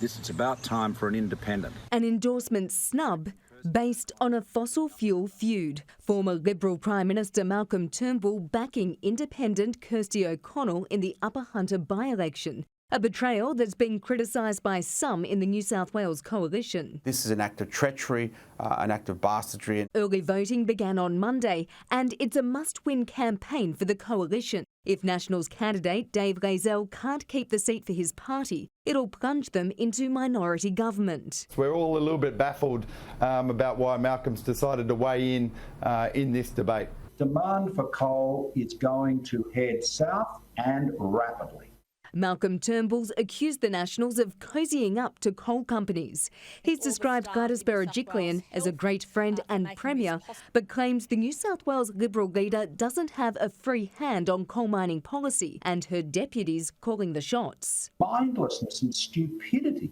It's about time for an independent. An endorsement snub based on a fossil fuel feud. Former Liberal Prime Minister Malcolm Turnbull backing Independent Kirsty O'Connell in the Upper Hunter by-election. A betrayal that's been criticised by some in the New South Wales Coalition. This is an act of treachery, an act of bastardry. Early voting began on Monday, and it's a must-win campaign for the Coalition. If Nationals candidate Dave Layzell can't keep the seat for his party, it'll plunge them into minority government. We're all a little bit baffled about why Malcolm's decided to weigh in this debate. Demand for coal is going to head south and rapidly. Malcolm Turnbull's accused the Nationals of cozying up to coal companies. He's described Gladys Berejiklian as a great friend and Premier, but claims the New South Wales Liberal leader doesn't have a free hand on coal mining policy and her deputies calling the shots. Mindlessness and stupidity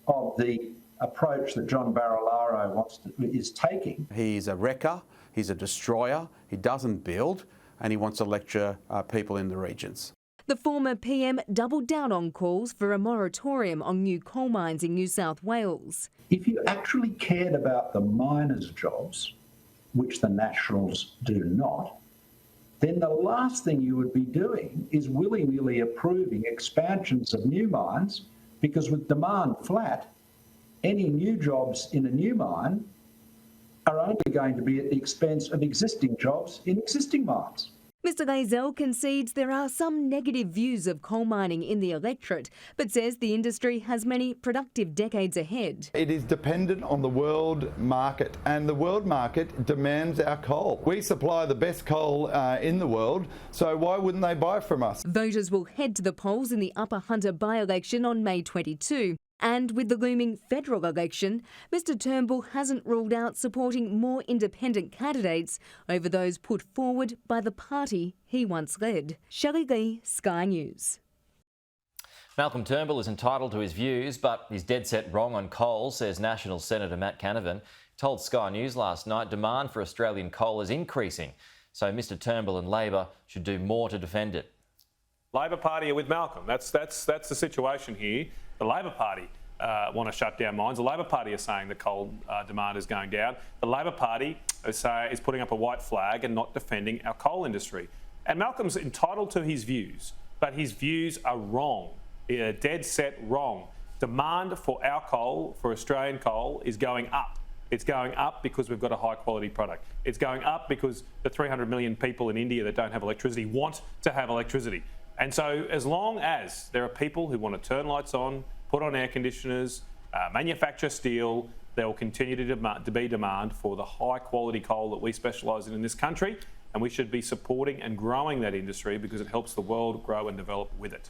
of the approach that John Barilaro is taking. He's a wrecker, he's a destroyer, he doesn't build, and he wants to lecture people in the regions. The former PM doubled down on calls for a moratorium on new coal mines in New South Wales. If you actually cared about the miners' jobs, which the Nationals do not, then the last thing you would be doing is willy-nilly approving expansions of new mines, because with demand flat, any new jobs in a new mine are only going to be at the expense of existing jobs in existing mines. Mr Layzell concedes there are some negative views of coal mining in the electorate, but says the industry has many productive decades ahead. It is dependent on the world market, and the world market demands our coal. We supply the best coal in the world, so why wouldn't they buy from us? Voters will head to the polls in the Upper Hunter by-election on May 22. And with the looming federal election, Mr Turnbull hasn't ruled out supporting more independent candidates over those put forward by the party he once led. Shelley Lee, Sky News. Malcolm Turnbull is entitled to his views, but he's dead set wrong on coal, says National Senator Matt Canavan. Told Sky News last night demand for Australian coal is increasing, so Mr Turnbull and Labor should do more to defend it. Labor Party are with Malcolm. That's the situation here. The Labor Party want to shut down mines. The Labor Party are saying the coal demand is going down. The Labor Party is putting up a white flag and not defending our coal industry. And Malcolm's entitled to his views, but his views are wrong. They're dead set wrong. Demand for our coal, for Australian coal, is going up. It's going up because we've got a high quality product. It's going up because the 300 million people in India that don't have electricity want to have electricity. And so as long as there are people who want to turn lights on, put on air conditioners, manufacture steel, there will continue to be demand for the high quality coal that we specialise in this country, and we should be supporting and growing that industry because it helps the world grow and develop with it.